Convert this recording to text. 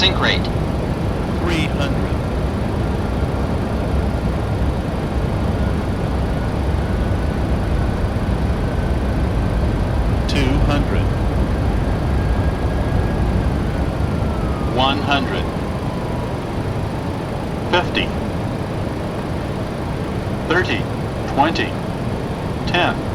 sink rate. 300. 200. 100. 50. 30. 20. 10.